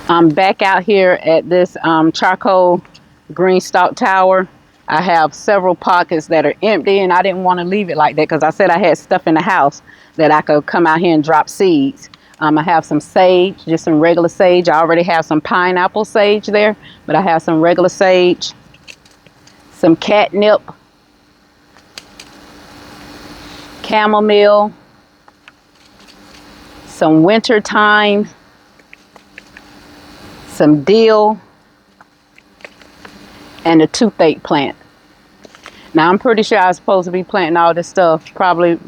I'm back out here at this charcoal green stalk tower. I have several pockets that are empty, and I didn't want to leave it like that because I said I had stuff in the house that I could come out here and drop seeds. I have some sage, just some regular sage. I already have some pineapple sage there, but I have some regular sage, some catnip, chamomile, some winter thyme, some dill, and a toothache plant. Now I'm pretty sure I was supposed to be planting all this stuff probably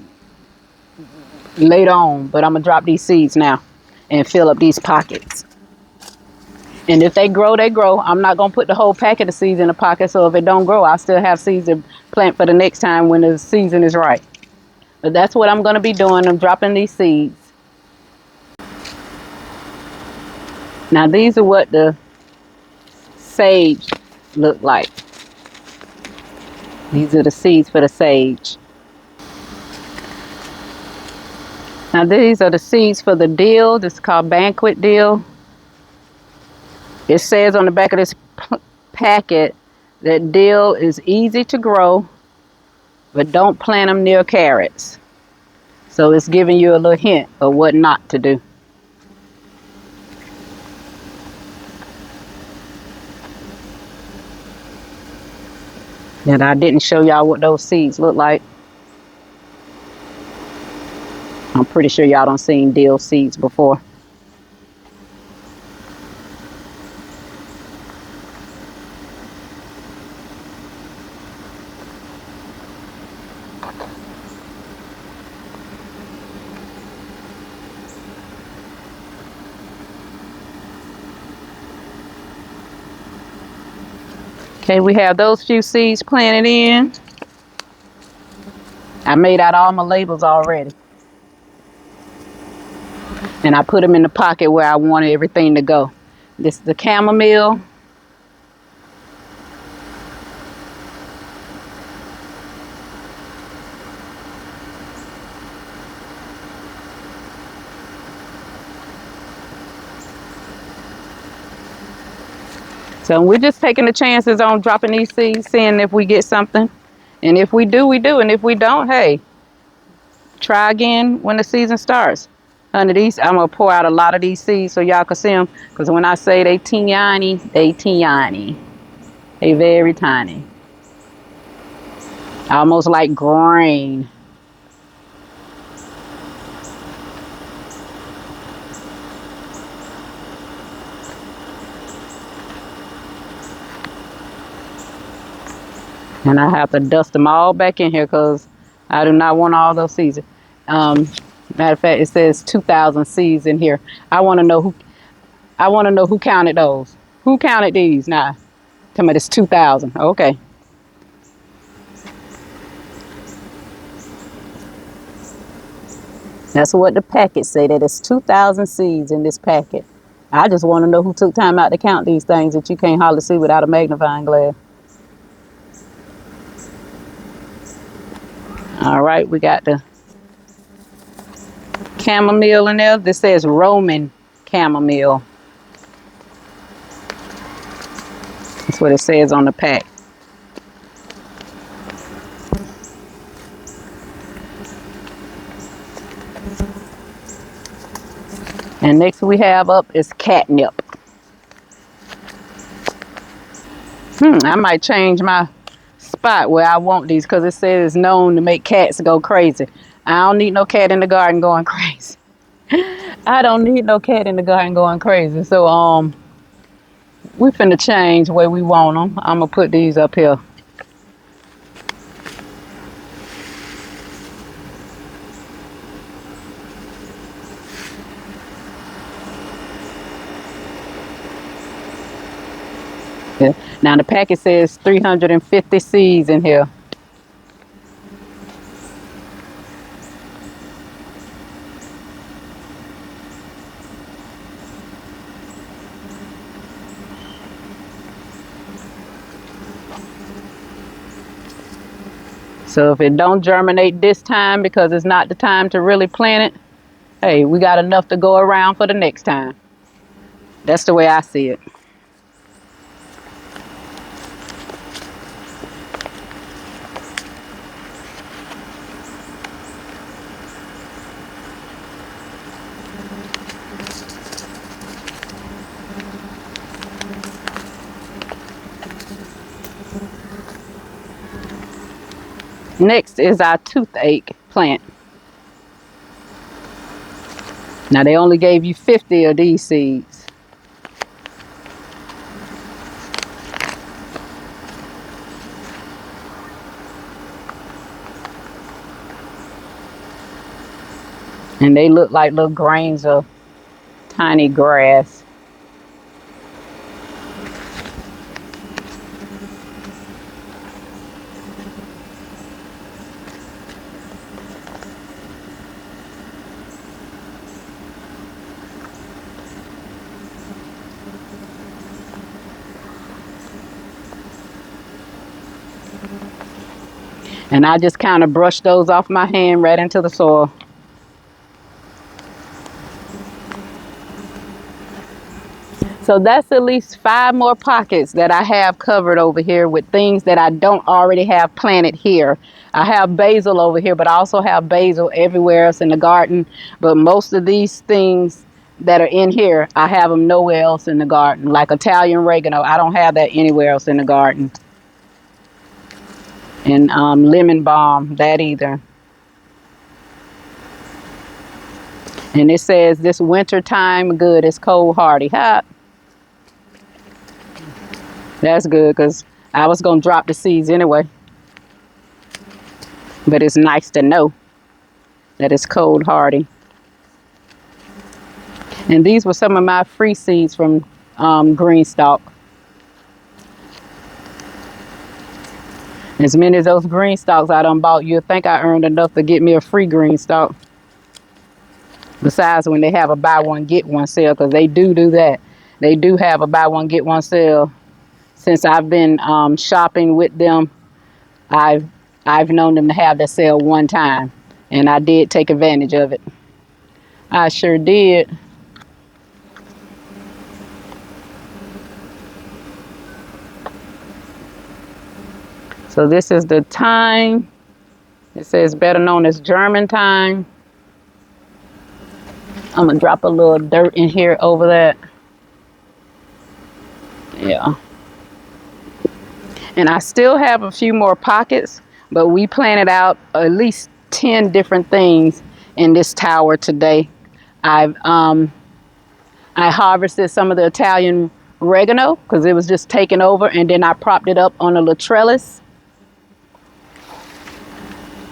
later on, but I'm gonna drop these seeds now and fill up these pockets. And if they grow, they grow. I'm not gonna put the whole packet of seeds in the pocket, so if it don't grow, I still have seeds to plant for the next time when the season is right. But that's what I'm gonna be doing. I'm dropping these seeds. Now these are what the sage look like. These are the seeds for the sage. Now these are the seeds for the dill. This is called banquet dill. It says on the back of this packet that dill is easy to grow, but don't plant them near carrots. So it's giving you a little hint of what not to do. And I didn't show y'all what those seeds look like. I'm pretty sure y'all done seen dill seeds before. Okay, we have those few seeds planted in. I made out all my labels already. And I put them in the pocket where I wanted everything to go. This is the chamomile. So we're just taking the chances on dropping these seeds, seeing if we get something. And if we do, we do. And if we don't, hey, try again when the season starts. Honey, these, I'm going to pour out a lot of these seeds so y'all can see them. Because when I say they teeny, they teeny. They very tiny. Almost like grain. And I have to dust them all back in here because I do not want all those seeds. Matter of fact, it says 2,000 seeds in here. I want to know who counted those. Who counted these? Now, tell me it's 2,000. Okay. That's what the packet say, that it's 2,000 seeds in this packet. I just want to know who took time out to count these things that you can't hardly see without a magnifying glass. All right, we got the chamomile in there. This says Roman chamomile. That's what it says on the pack. And next we have up is catnip. I might change my spot where I want these because it says it's known to make cats go crazy. I don't need no cat in the garden going crazy. I don't need no cat in the garden going crazy. So we finna change where we want them. I'm gonna put these up here. Yeah. Now the packet says 350 seeds in here. So if it don't germinate this time because it's not the time to really plant it, hey, we got enough to go around for the next time. That's the way I see it. Next is our toothache plant. Now they only gave you 50 of these seeds. And they look like little grains of tiny grass. And I just kind of brush those off my hand right into the soil. So that's at least 5 more pockets that I have covered over here with things that I don't already have planted here. I have basil over here, but I also have basil everywhere else in the garden. But most of these things that are in here, I have them nowhere else in the garden. Like Italian oregano, I don't have that anywhere else in the garden. And lemon balm, that either. And it says this winter time good, it's cold hardy. Hot. That's good because I was going to drop the seeds anyway. But it's nice to know that it's cold hardy. And these were some of my free seeds from Greenstock. As many as those green stalks I done bought, you'll think I earned enough to get me a free green stalk. Besides when they have a buy one get one sale, because they do that. They do have a buy one get one sale. Since I've been shopping with them, I've known them to have that sale one time, and I did take advantage of it. I sure did. So this is the thyme. It says better known as German thyme. I'm gonna drop a little dirt in here over that. Yeah. And I still have a few more pockets, but we planted out at least 10 different things in this tower today. I harvested some of the Italian oregano because it was just taking over, and then I propped it up on a little trellis.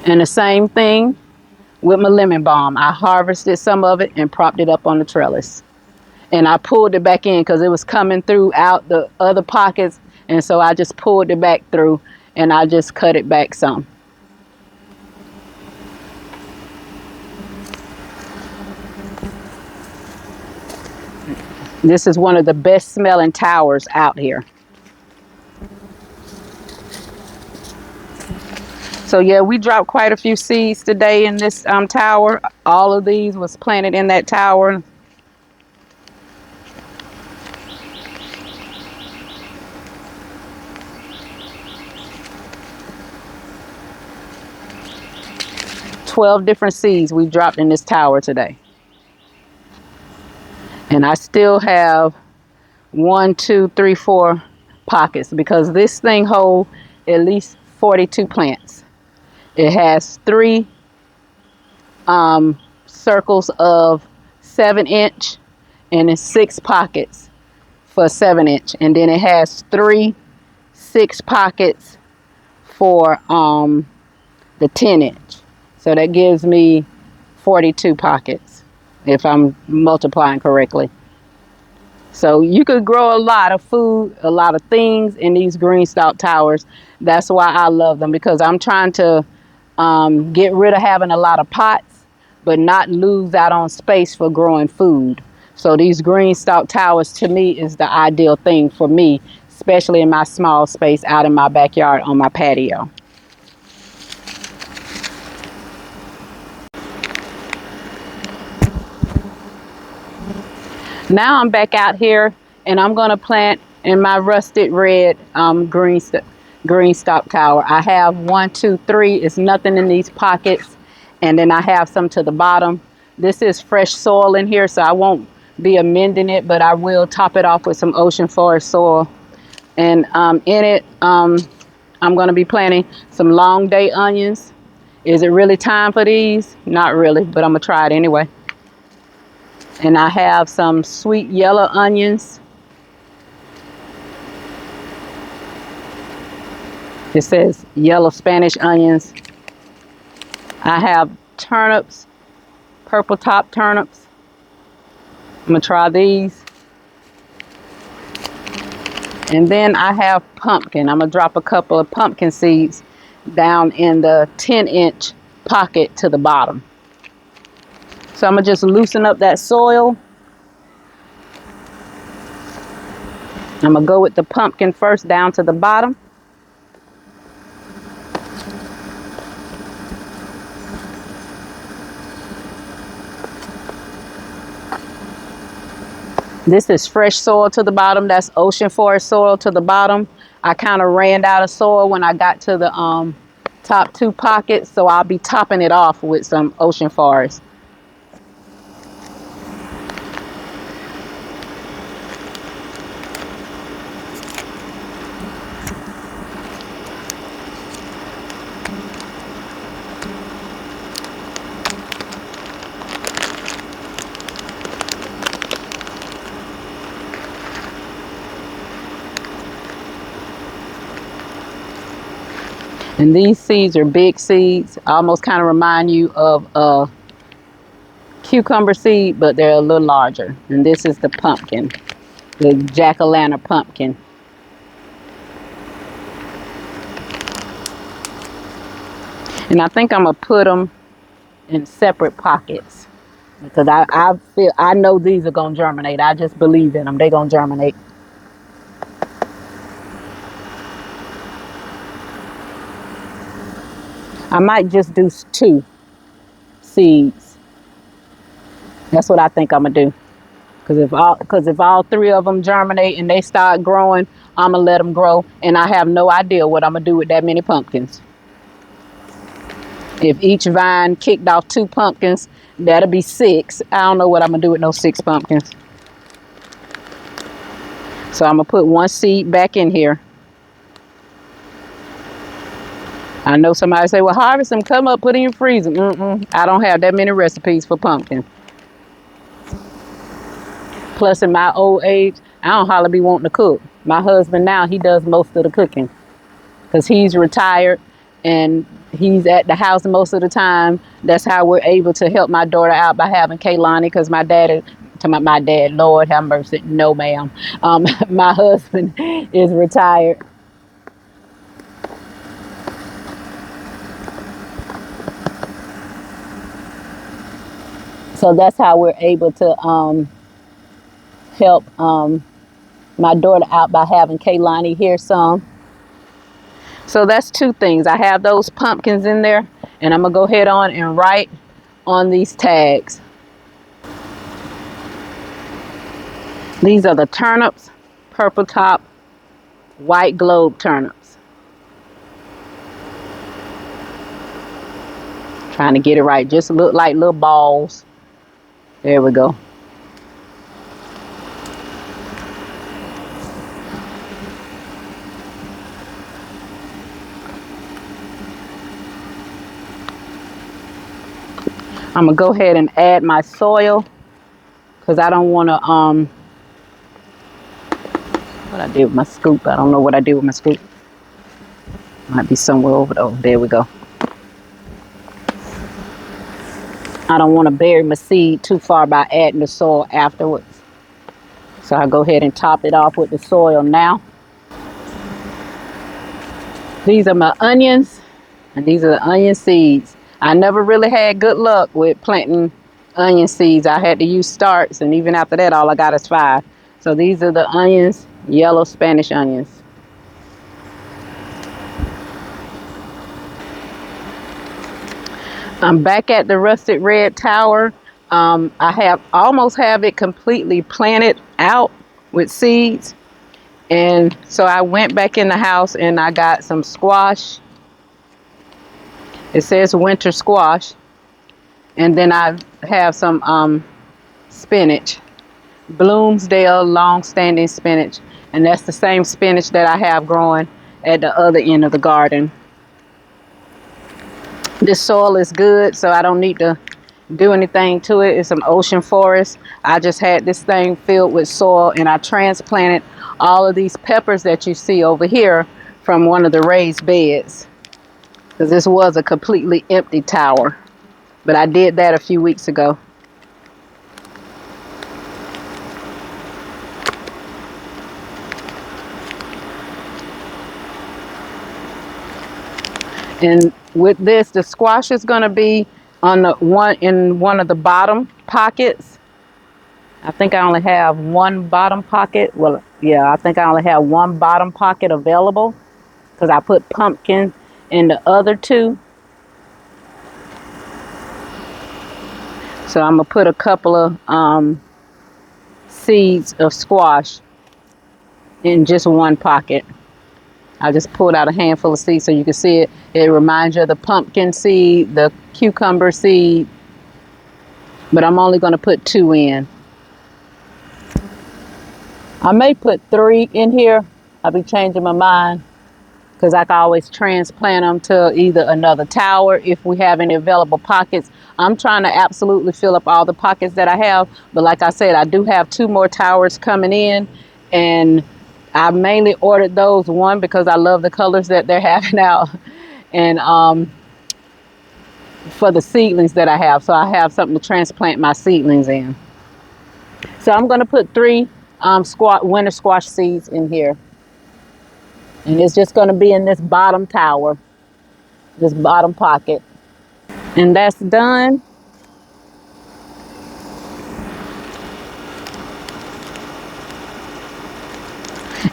And the same thing with my lemon balm. I harvested some of it and propped it up on the trellis. And I pulled it back in because it was coming through out the other pockets. And so I just pulled it back through and I just cut it back some. This is one of the best smelling towers out here. So yeah, we dropped quite a few seeds today in this tower. All of these was planted in that tower. $12 different seeds we dropped in this tower today. And I still have 1, 2, 3, 4 pockets because this thing holds at least 42 plants. It has 3 circles of 7-inch and it's 6 pockets for 7-inch. And then it has 3 6 pockets for the 10-inch. So that gives me 42 pockets if I'm multiplying correctly. So you could grow a lot of food, a lot of things in these Greenstock towers. That's why I love them, because I'm trying to get rid of having a lot of pots, but not lose out on space for growing food. So these Greenstock towers to me is the ideal thing for me, especially in my small space out in my backyard on my patio. Now I'm back out here and I'm going to plant in my rusted red green stalk tower. I have one, two, three. It's nothing in these pockets. And then I have some to the bottom. This is fresh soil in here, so I won't be amending it, but I will top it off with some ocean forest soil. And in it, I'm going to be planting some long day onions. Is it really time for these? Not really, but I'm going to try it anyway. And I have some sweet yellow onions. It says yellow Spanish onions. I have turnips, purple top turnips. I'm going to try these. And then I have pumpkin. I'm going to drop a couple of pumpkin seeds down in the 10-inch pocket to the bottom. So I'm going to just loosen up that soil. I'm going to go with the pumpkin first down to the bottom. This is fresh soil to the bottom. That's ocean forest soil to the bottom. I kind of ran out of soil when I got to the top two pockets, so I'll be topping it off with some ocean forest. And these seeds are big seeds. Almost kind of remind you of a cucumber seed, but they're a little larger. And this is the pumpkin, the jack-o'-lantern pumpkin. And I think I'm gonna put them in separate pockets because I know these are gonna germinate. I just believe in them. They're gonna germinate. I might just do 2 seeds. That's what I think I'm gonna do. Because if all 3 of them germinate and they start growing, I'm gonna let them grow. And I have no idea what I'm gonna do with that many pumpkins. If each vine kicked off 2 pumpkins, that'll be 6. I don't know what I'm gonna do with no 6 pumpkins. So I'm gonna put 1 seed back in here. I know somebody say, well, harvest them, come up, put in your freezer. I don't have that many recipes for pumpkin. Plus, in my old age, I don't hardly be wanting to cook. My husband now, he does most of the cooking because he's retired and he's at the house most of the time. That's how we're able to help my daughter out by having Kaylani, because my dad, Lord have mercy, no ma'am. My husband is retired. So that's how we're able to help my daughter out by having Kaylani here some. So that's 2 things. I have those pumpkins in there, and I'm going to go ahead on and write on these tags. These are the turnips, purple top, white globe turnips. Trying to get it right. Just look like little balls. There we go. I'm gonna go ahead and add my soil because I don't want to what I did with my scoop. I don't know what I did with my scoop. Might be somewhere over there. Oh, there we go. I don't want to bury my seed too far by adding the soil afterwards. So I go ahead and top it off with the soil now. These are my onions, and these are the onion seeds. I never really had good luck with planting onion seeds. I had to use starts, and even after that, all I got is 5. So these are the onions, yellow Spanish onions. I'm back at the rusted red tower. I have almost have it completely planted out with seeds. And so I went back in the house and I got some squash. It says winter squash. And then I have some spinach, Bloomsdale long-standing spinach. And that's the same spinach that I have growing at the other end of the garden. This soil is good, so I don't need to do anything to it. It's some ocean forest. I just had this thing filled with soil and I transplanted all of these peppers that you see over here from one of the raised beds, because this was a completely empty tower, but I did that a few weeks ago. And with this, the squash is going to be on the one in one of the bottom pockets. I think I only have one bottom pocket. Well, yeah, I think I only have one bottom pocket available because I put pumpkin in the other two. So I'm gonna put a couple of seeds of squash in just one pocket. I just pulled out a handful of seeds so you can see it. It reminds you of the pumpkin seed, the cucumber seed, but I'm only going to put 2 in. I may put 3 in here. I'll be changing my mind because I can always transplant them to either another tower if we have any available pockets. I'm trying to absolutely fill up all the pockets that I have, but like I said, I do have 2 more towers coming in, and I mainly ordered those, one because I love the colors that they're having out, and for the seedlings that I have, so I have something to transplant my seedlings in. So I'm going to put 3 winter squash seeds in here, and it's just going to be in this bottom tower, this bottom pocket, and that's done.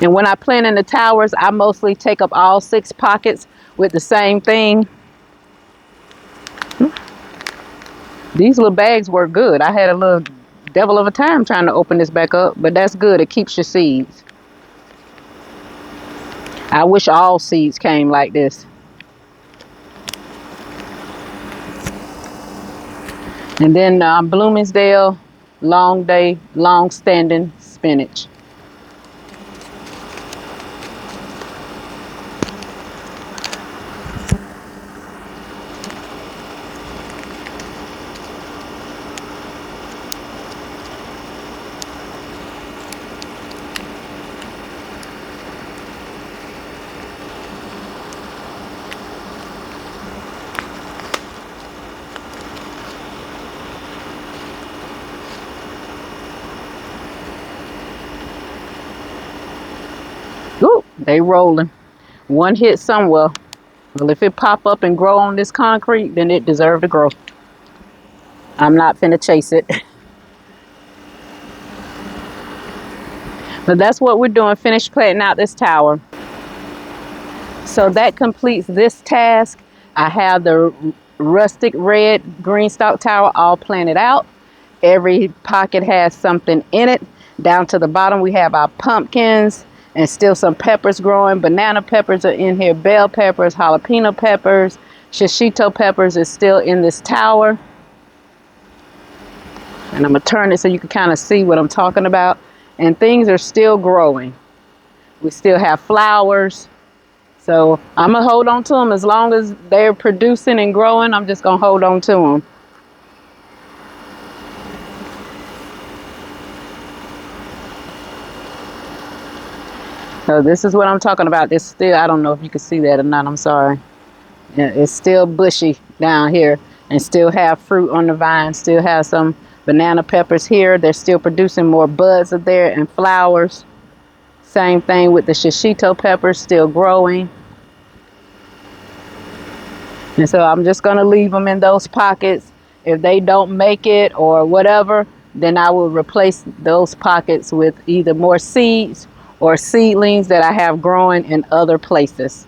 And when I plant in the towers, I mostly take up all 6 pockets with the same thing. These little bags work good. I had a little devil of a time trying to open this back up, but that's good. It keeps your seeds. I wish all seeds came like this. And then Bloomsdale long-standing spinach. Ooh, they rolling. One hit somewhere. Well, if it pop up and grow on this concrete, then it deserves to grow. I'm not finna chase it. But that's what we're doing, finish planting out this tower. So that completes this task. I have the rustic red green stalk tower all planted out. Every pocket has something in it. Down to the bottom we have our pumpkins and still some peppers growing. Banana peppers are in here, bell peppers, jalapeno peppers, shishito peppers is still in this tower. And I'm gonna turn it so you can kind of see what I'm talking about. And things are still growing. We still have flowers. So I'm gonna hold on to them as long as they're producing and growing. I'm just gonna hold on to them. So this is what I'm talking about. It's still, I don't know if you can see that or not, I'm sorry. Yeah, it's still bushy down here and still have fruit on the vine, still have some banana peppers here. They're still producing more buds of there and flowers. Same thing with the shishito peppers, still growing. And so I'm just gonna leave them in those pockets. If they don't make it or whatever, then I will replace those pockets with either more seeds or seedlings that I have growing in other places.